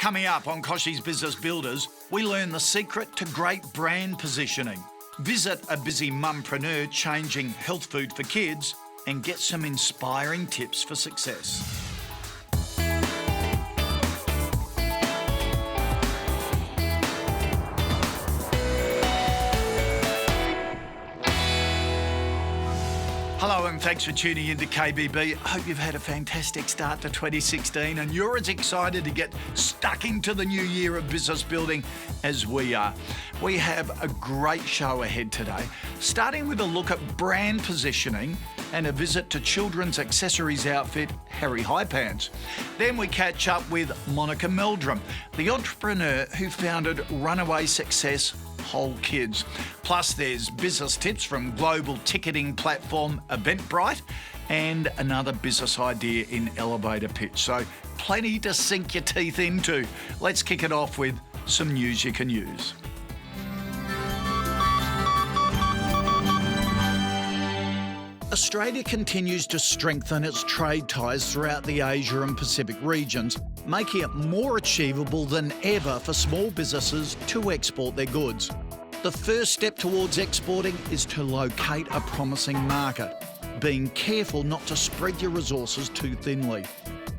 Coming up on Kochie's Business Builders, we learn the secret to great brand positioning. Visit a busy mumpreneur changing health food for kids and get some inspiring tips for success. Hello and thanks for tuning in to KBB. I hope you've had a fantastic start to 2016 and you're as excited to get stuck into the new year of business building as we are. We have a great show ahead today, starting with a look at brand positioning and a visit to children's accessories outfit Harry High Pants. Then we catch up with Monica Meldrum, the entrepreneur who founded runaway success Whole Kids. Plus there's business tips from global ticketing platform Eventbrite and another business idea in elevator pitch. So plenty to sink your teeth into. Let's kick it off with some news you can use. Australia continues to strengthen its trade ties throughout the Asia and Pacific regions, making it more achievable than ever for small businesses to export their goods. The first step towards exporting is to locate a promising market, being careful not to spread your resources too thinly.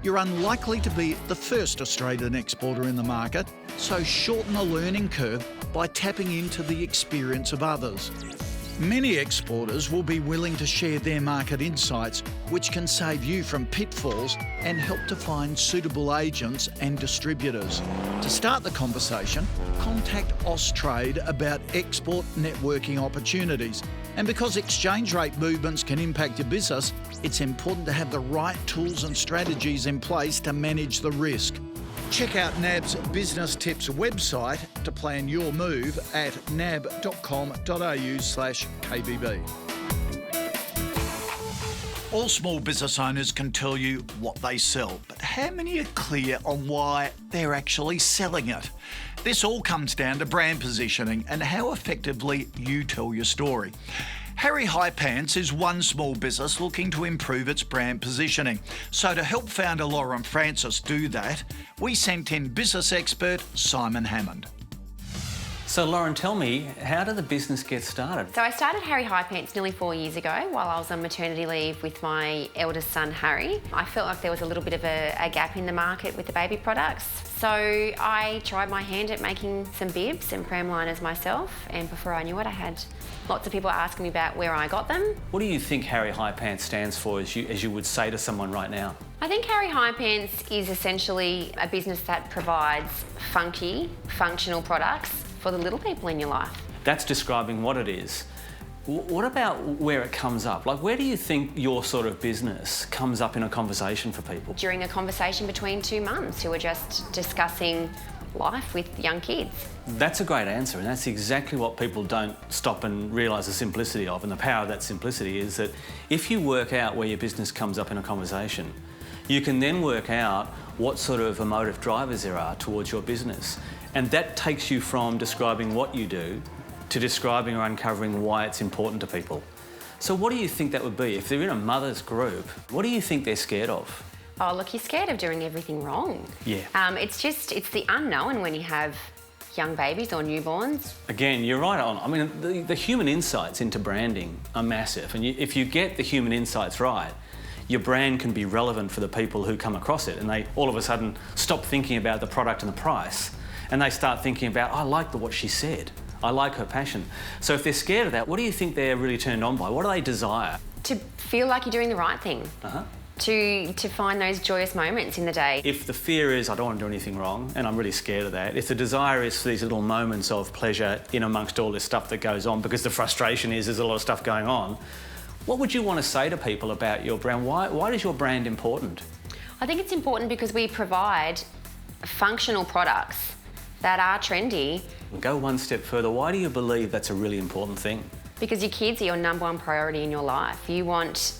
You're unlikely to be the first Australian exporter in the market, so shorten the learning curve by tapping into the experience of others. Many exporters will be willing to share their market insights, which can save you from pitfalls and help to find suitable agents and distributors. To start the conversation, contact Austrade about export networking opportunities. And because exchange rate movements can impact your business, it's important to have the right tools and strategies in place to manage the risk. Check out NAB's Business Tips website to plan your move at nab.com.au/KBB. All small business owners can tell you what they sell, but how many are clear on why they're actually selling it? This all comes down to brand positioning and how effectively you tell your story. Harry High Pants is one small business looking to improve its brand positioning. So to help founder Lauren Francis do that, we sent in business expert Simon Hammond. So Lauren, tell me, how did the business get started? So I started Harry High Pants nearly 4 years ago while I was on maternity leave with my eldest son, Harry. I felt like there was a little bit of a gap in the market with the baby products. So I tried my hand at making some bibs and pram liners myself, and before I knew it, I had lots of people asking me about where I got them. What do you think Harry High Pants stands for, as you would say to someone right now? I think Harry High Pants is essentially a business that provides funky, functional products for the little people in your life. That's describing what it is. What about where it comes up? Like, where do you think your sort of business comes up in a conversation for people? During a conversation between two mums who are just discussing life with young kids. That's a great answer, and that's exactly what people don't stop and realise the simplicity of. And the power of that simplicity is that if you work out where your business comes up in a conversation, you can then work out what sort of emotive drivers there are towards your business. And that takes you from describing what you do to describing or uncovering why it's important to people. So what do you think that would be? If they're in a mother's group, what do you think they're scared of? Oh, look, you're scared of doing everything wrong. Yeah. It's the unknown when you have young babies or newborns. Again, you're right on. I mean, the human insights into branding are massive. And if you get the human insights right, your brand can be relevant for the people who come across it. And they all of a sudden stop thinking about the product and the price. And they start thinking about, I like what she said. I like her passion. So if they're scared of that, what do you think they're really turned on by? What do they desire? To feel like you're doing the right thing. To find those joyous moments in the day. If the fear is, I don't want to do anything wrong, and I'm really scared of that, if the desire is for these little moments of pleasure in amongst all this stuff that goes on, because the frustration is there's a lot of stuff going on, what would you want to say to people about your brand? Why is your brand important? I think it's important because we provide functional products that are trendy. Go one step further. Why do you believe that's a really important thing? Because your kids are your number one priority in your life. You want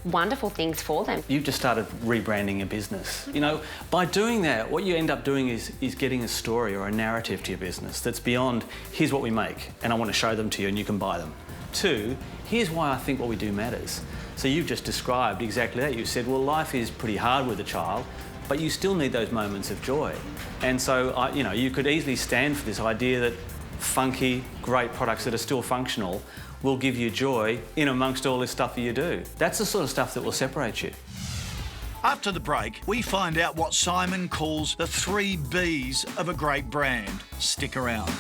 wonderful things for them. You've just started rebranding your business. You know, by doing that, what you end up doing is getting a story or a narrative to your business that's beyond, here's what we make, and I want to show them to you and you can buy them. 2, here's why I think what we do matters. So you've just described exactly that. You said, well, life is pretty hard with a child, but you still need those moments of joy. And so, you could easily stand for this idea that funky, great products that are still functional will give you joy in amongst all this stuff that you do. That's the sort of stuff that will separate you. After the break, we find out what Simon calls the 3 Bs of a great brand. Stick around.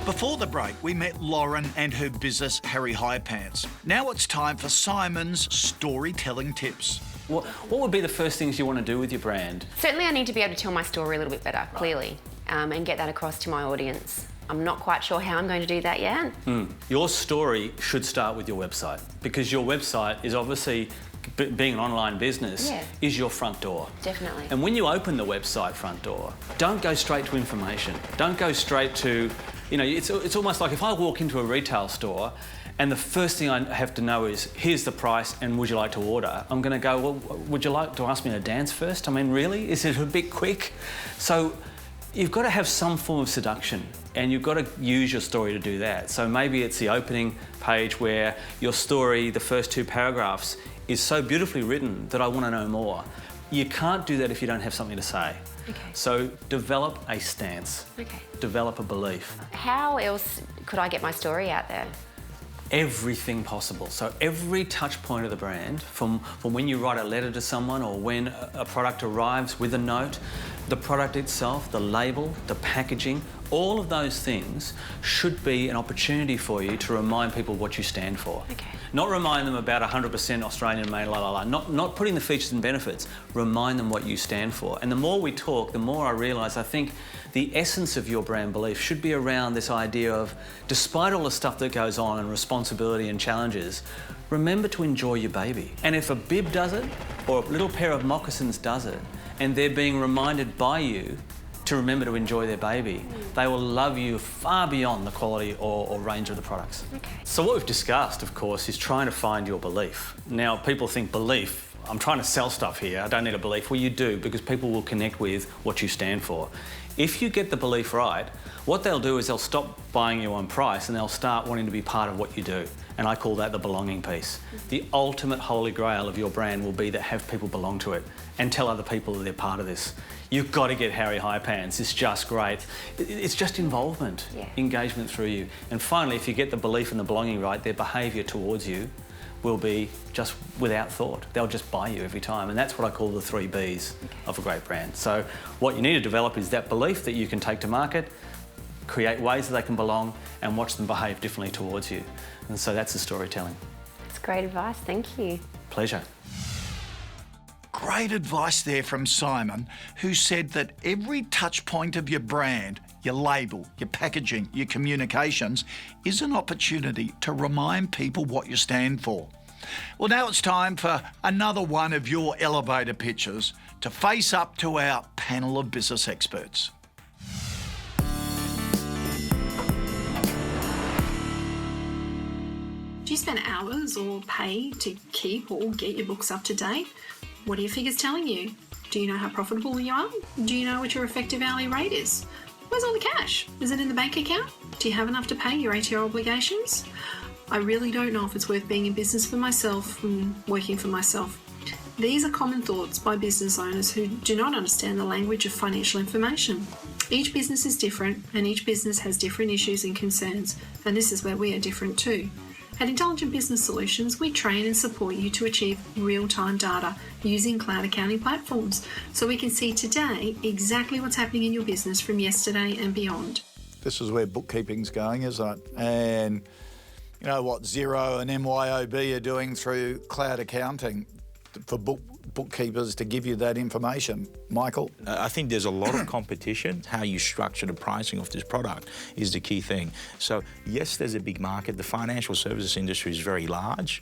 Before the break, we met Lauren and her business, Harry High Pants. Now it's time for Simon's storytelling tips. What would be the first things you want to do with your brand? Certainly I need to be able to tell my story a little bit better, clearly, and get that across to my audience. I'm not quite sure how I'm going to do that yet. Your story should start with your website, because your website is obviously, being an online business, is your front door. Definitely. And when you open the website front door, don't go straight to information. Don't go straight to, it's almost like if I walk into a retail store and the first thing I have to know is, here's the price and would you like to order? I'm going to go, well, would you like to ask me to dance first? I mean, really? Is it a bit quick? So you've got to have some form of seduction, and you've got to use your story to do that. So maybe it's the opening page where your story, the first 2 paragraphs, is so beautifully written that I want to know more. You can't do that if you don't have something to say. Okay. So develop a stance. Okay. Develop a belief. How else could I get my story out there? Everything possible. So every touch point of the brand, from when you write a letter to someone or when a product arrives with a note, the product itself, the label, the packaging, all of those things should be an opportunity for you to remind people what you stand for. Okay. Not remind them about 100% Australian made, la la la. Not putting the features and benefits. Remind them what you stand for. And the more we talk, the more I realise I think the essence of your brand belief should be around this idea of, despite all the stuff that goes on and responsibility and challenges, remember to enjoy your baby. And if a bib does it, or a little pair of moccasins does it, and they're being reminded by you to remember to enjoy their baby, they will love you far beyond the quality or range of the products. Okay. So what we've discussed, of course, is trying to find your belief. Now, people think belief, I'm trying to sell stuff here, I don't need a belief. Well, you do, because people will connect with what you stand for. If you get the belief right, what they'll do is they'll stop buying you on price and they'll start wanting to be part of what you do. And I call that the belonging piece. The ultimate holy grail of your brand will be to have people belong to it and tell other people that they're part of this. You've got to get Harry High Pants. It's just great. It's just involvement, engagement through you. And finally, if you get the belief and the belonging right, their behaviour towards you will be just without thought. They'll just buy you every time. And that's what I call the 3 Bs of a great brand. So what you need to develop is that belief that you can take to market, create ways that they can belong, and watch them behave differently towards you. And so that's the storytelling. That's great advice, thank you. Pleasure. Great advice there from Simon, who said that every touch point of your brand, your label, your packaging, your communications, is an opportunity to remind people what you stand for. Well, now it's time for another one of your elevator pitches to face up to our panel of business experts. Do you spend hours or pay to keep or get your books up to date? What are your figures telling you? Do you know how profitable you are? Do you know what your effective hourly rate is? Where's all the cash? Is it in the bank account? Do you have enough to pay your ATO obligations? I really don't know if it's worth being in business for myself and working for myself. These are common thoughts by business owners who do not understand the language of financial information. Each business is different and each business has different issues and concerns, and this is where we are different too. At Intelligent Business Solutions, we train and support you to achieve real-time data using cloud accounting platforms, so we can see today exactly what's happening in your business from yesterday and beyond. This is where bookkeeping's going, isn't it? And you know what Xero and MYOB are doing through cloud accounting for bookkeepers to give you that information. Michael? I think there's a lot of competition. How you structure the pricing of this product is the key thing. So yes, there's a big market. The financial services industry is very large,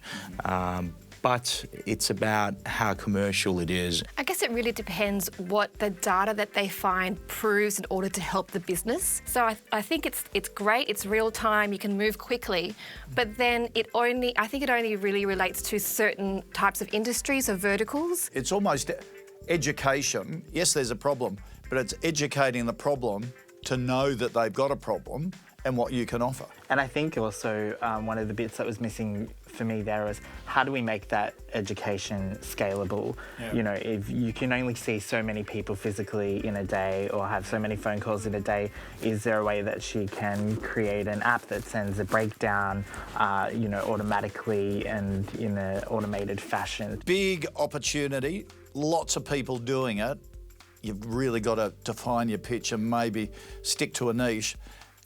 but it's about how commercial it is. I guess it really depends what the data that they find proves in order to help the business. So I think it's great, it's real time, you can move quickly, but then I think it only really relates to certain types of industries or verticals. It's almost education. Yes, there's a problem, but it's educating the problem to know that they've got a problem and what you can offer. And I think also one of the bits that was missing for me there was how do we make that education scalable? Yeah. You know, if you can only see so many people physically in a day or have so many phone calls in a day, is there a way that she can create an app that sends a breakdown, you know, automatically and in an automated fashion? Big opportunity, lots of people doing it. You've really got to define your pitch and maybe stick to a niche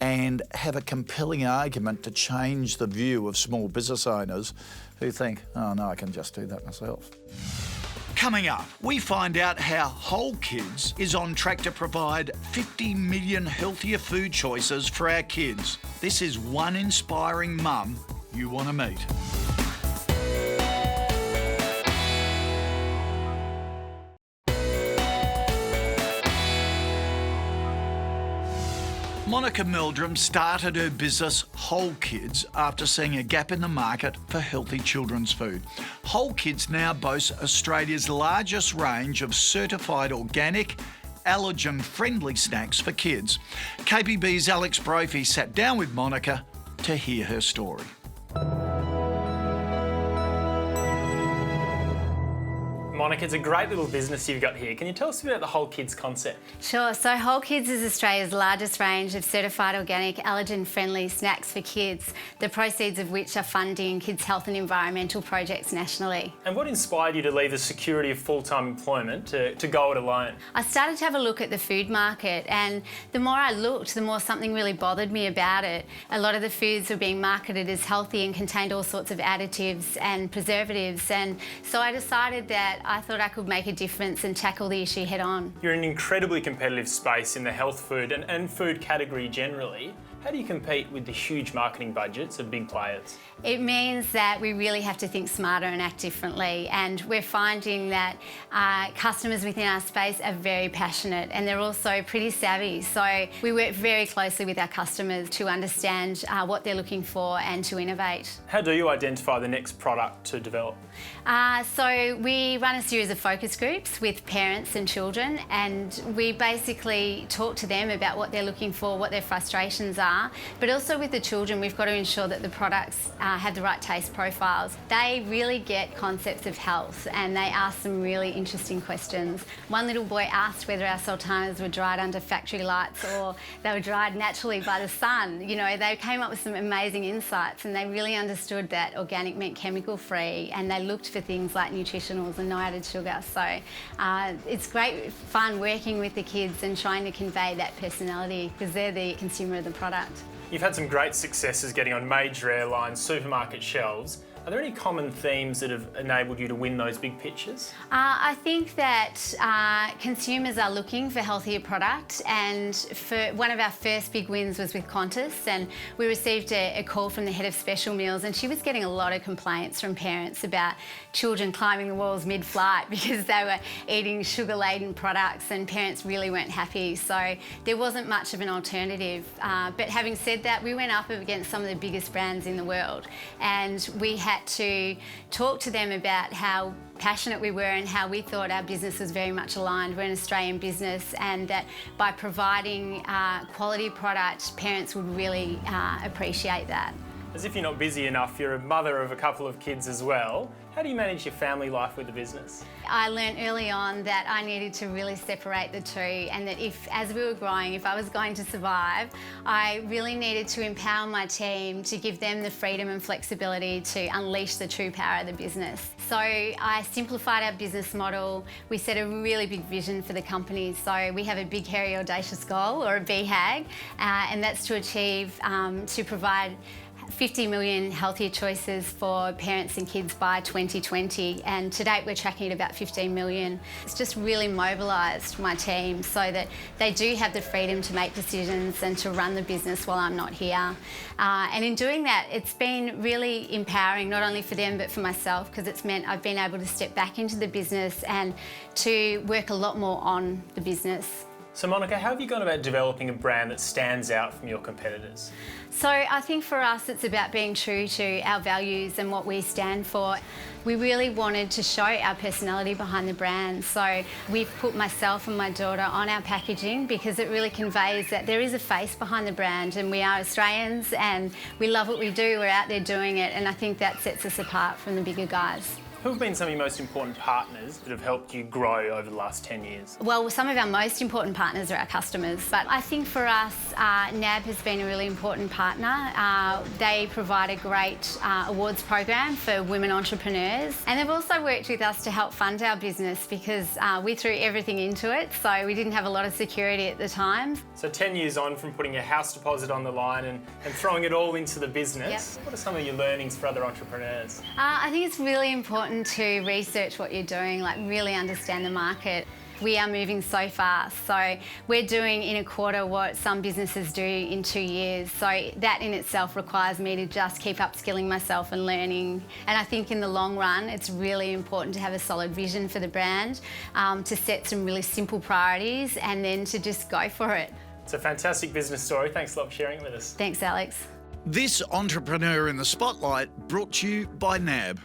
and have a compelling argument to change the view of small business owners who think, oh no, I can just do that myself. Coming up, we find out how Whole Kids is on track to provide 50 million healthier food choices for our kids. This is one inspiring mum you want to meet. Monica Meldrum started her business Whole Kids after seeing a gap in the market for healthy children's food. Whole Kids now boasts Australia's largest range of certified organic, allergen-friendly snacks for kids. KPB's Alex Brophy sat down with Monica to hear her story. Monica, it's a great little business you've got here. Can you tell us a bit about the Whole Kids concept? Sure. So Whole Kids is Australia's largest range of certified organic, allergen-friendly snacks for kids, the proceeds of which are funding kids' health and environmental projects nationally. And what inspired you to leave the security of full-time employment to go it alone? I started to have a look at the food market, and the more I looked, the more something really bothered me about it. A lot of the foods were being marketed as healthy and contained all sorts of additives and preservatives, and so I decided that I thought I could make a difference and tackle the issue head on. You're in an incredibly competitive space in the health food and food category generally. How do you compete with the huge marketing budgets of big players? It means that we really have to think smarter and act differently, and we're finding that customers within our space are very passionate and they're also pretty savvy. So we work very closely with our customers to understand what they're looking for and to innovate. How do you identify the next product to develop? So we run a series of focus groups with parents and children, and we basically talk to them about what they're looking for, what their frustrations are, but also with the children we've got to ensure that the products have the right taste profiles. They really get concepts of health and they ask some really interesting questions. One little boy asked whether our sultanas were dried under factory lights or they were dried naturally by the sun. You know, they came up with some amazing insights and they really understood that organic meant chemical free, and they looked for things like nutritionals and no added sugar. So it's great fun working with the kids and trying to convey that personality because they're the consumer of the product. You've had some great successes getting on major airlines, supermarket shelves. Are there any common themes that have enabled you to win those big pitches? I think that consumers are looking for healthier products, and for one of our first big wins was with Qantas, and we received a call from the head of special meals, and she was getting a lot of complaints from parents about children climbing the walls mid-flight because they were eating sugar-laden products, and parents really weren't happy. So there wasn't much of an alternative. But having said that, we went up against some of the biggest brands in the world, and we had to talk to them about how passionate we were and how we thought our business was very much aligned. We're an Australian business, and that by providing quality product, parents would really appreciate that. As if you're not busy enough, you're a mother of a couple of kids as well. How do you manage your family life with the business? I learned early on that I needed to really separate the two, and that as we were growing, if I was going to survive, I really needed to empower my team to give them the freedom and flexibility to unleash the true power of the business. So I simplified our business model. We set a really big vision for the company. So we have a big, hairy, audacious goal, or a BHAG, and that's to achieve, to provide 50 million healthier choices for parents and kids by 2020, and to date we're tracking at about 15 million. It's just really mobilised my team so that they do have the freedom to make decisions and to run the business while I'm not here. And in doing that, it's been really empowering, not only for them but for myself, because it's meant I've been able to step back into the business and to work a lot more on the business. So Monica, how have you gone about developing a brand that stands out from your competitors? So I think for us it's about being true to our values and what we stand for. We really wanted to show our personality behind the brand, so we've put myself and my daughter on our packaging because it really conveys that there is a face behind the brand, and we are Australians and we love what we do, we're out there doing it, and I think that sets us apart from the bigger guys. Who have been some of your most important partners that have helped you grow over the last 10 years? Well, some of our most important partners are our customers, but I think for us, NAB has been a really important partner. They provide a great awards program for women entrepreneurs, and they've also worked with us to help fund our business because we threw everything into it, so we didn't have a lot of security at the time. So 10 years on from putting your house deposit on the line and throwing it all into the business, Yep. What are some of your learnings for other entrepreneurs? I think it's really important to research what you're doing, like really understand the market. We are moving so fast, so we're doing in a quarter what some businesses do in 2 years. So that in itself requires me to just keep upskilling myself and learning. And I think in the long run, it's really important to have a solid vision for the brand, to set some really simple priorities and then to just go for it. It's a fantastic business story. Thanks a lot for sharing it with us. Thanks, Alex. This Entrepreneur in the Spotlight brought to you by NAB.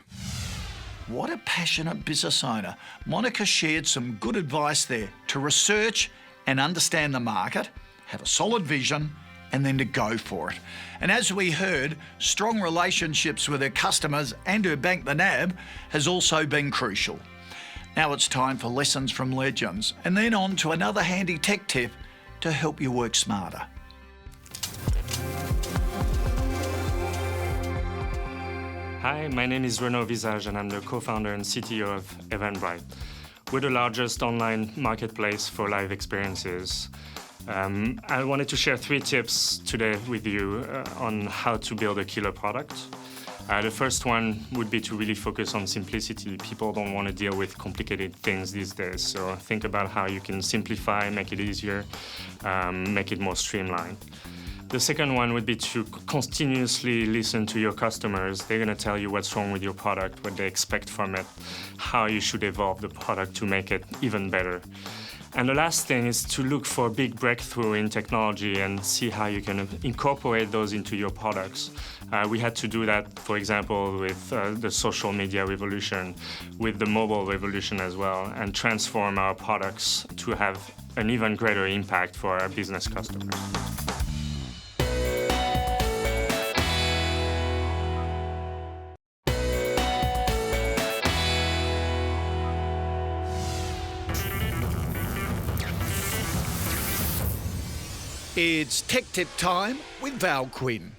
What a passionate business owner. Monica shared some good advice there to research and understand the market, have a solid vision, and then to go for it. And as we heard, strong relationships with her customers and her bank, the NAB, has also been crucial. Now it's time for lessons from legends, and then on to another handy tech tip to help you work smarter. Hi, my name is Renaud Visage and I'm the co-founder and CTO of Eventbrite. We're the largest online marketplace for live experiences. I wanted to share 3 tips today with you on how to build a killer product. The first one would be to really focus on simplicity. People don't want to deal with complicated things these days, so think about how you can simplify, make it easier, make it more streamlined. The second one would be to continuously listen to your customers. They're going to tell you what's wrong with your product, what they expect from it, how you should evolve the product to make it even better. And the last thing is to look for big breakthrough in technology and see how you can incorporate those into your products. We had to do that, for example, with the social media revolution, with the mobile revolution as well, and transform our products to have an even greater impact for our business customers. It's Tech Tip time with Val Quinn.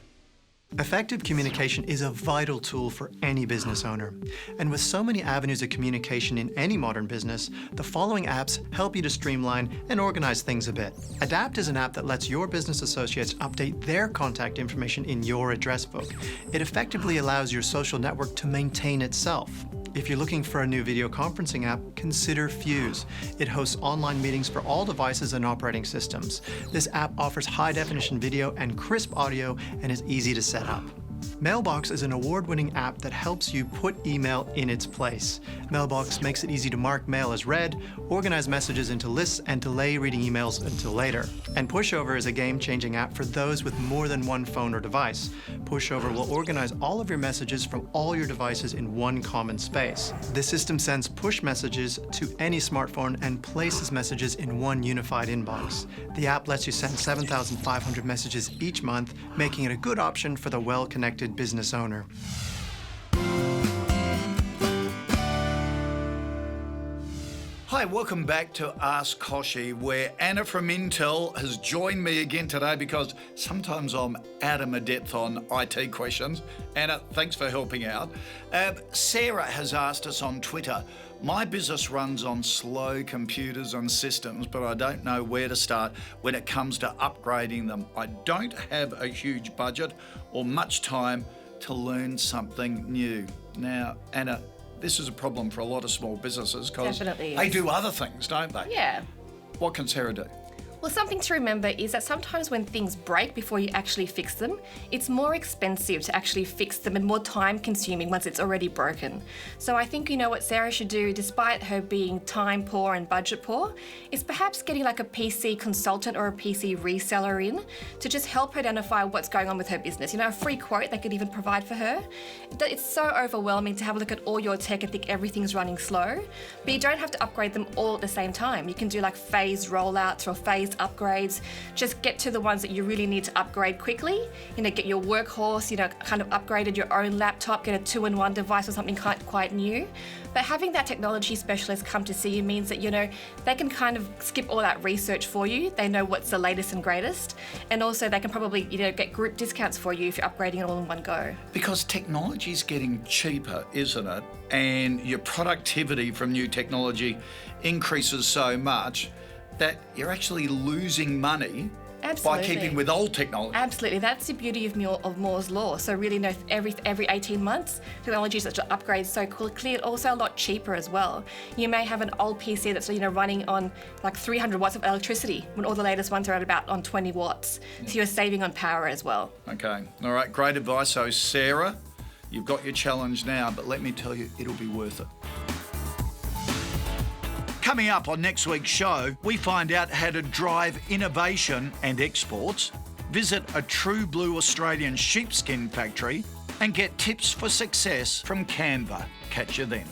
Effective communication is a vital tool for any business owner. And with so many avenues of communication in any modern business, the following apps help you to streamline and organize things a bit. Adapt is an app that lets your business associates update their contact information in your address book. It effectively allows your social network to maintain itself. If you're looking for a new video conferencing app, consider Fuse. It hosts online meetings for all devices and operating systems. This app offers high-definition video and crisp audio and is easy to set up. Mailbox is an award-winning app that helps you put email in its place. Mailbox makes it easy to mark mail as read, organize messages into lists, and delay reading emails until later. And Pushover is a game-changing app for those with more than one phone or device. Pushover will organize all of your messages from all your devices in one common space. The system sends push messages to any smartphone and places messages in one unified inbox. The app lets you send 7,500 messages each month, making it a good option for the well-connected business owner. Hi, welcome back to Ask Kochie, where Anna from Intel has joined me again today because sometimes I'm out of my depth on IT questions. Anna, thanks for helping out. Sarah has asked us on Twitter, my business runs on slow computers and systems, but I don't know where to start when it comes to upgrading them. I don't have a huge budget or much time to learn something new. Now, Anna, this is a problem for a lot of small businesses because Definitely they is. do other things, don't they? Yeah. What can Sarah do? Well, something to remember is that sometimes when things break before you actually fix them, it's more expensive to actually fix them and more time consuming once it's already broken. So I think, what Sarah should do, despite her being time poor and budget poor, is perhaps getting like a PC consultant or a PC reseller in to just help her identify what's going on with her business. A free quote they could even provide for her. It's so overwhelming to have a look at all your tech and think everything's running slow, but you don't have to upgrade them all at the same time. You can do like phased rollouts or phased upgrades. Just get to the ones that you really need to upgrade quickly. Get your workhorse, kind of upgraded your own laptop, get a 2-in-1 device or something quite new. But having that technology specialist come to see you means that, they can kind of skip all that research for you. They know what's the latest and greatest. And also they can probably, get group discounts for you if you're upgrading it all in one go. Because technology's getting cheaper, isn't it? And your productivity from new technology increases so much that you're actually losing money Absolutely. by keeping with old technology. Absolutely, that's the beauty of Moore's law. So really, every 18 months, technologies that upgrade so quickly, also a lot cheaper as well. You may have an old PC that's running on like 300 watts of electricity when all the latest ones are at about on 20 watts. So you're saving on power as well. Okay, all right, great advice. So Sarah, you've got your challenge now, but let me tell you, it'll be worth it. Coming up on next week's show, we find out how to drive innovation and exports, visit a true blue Australian sheepskin factory, and get tips for success from Canva. Catch you then.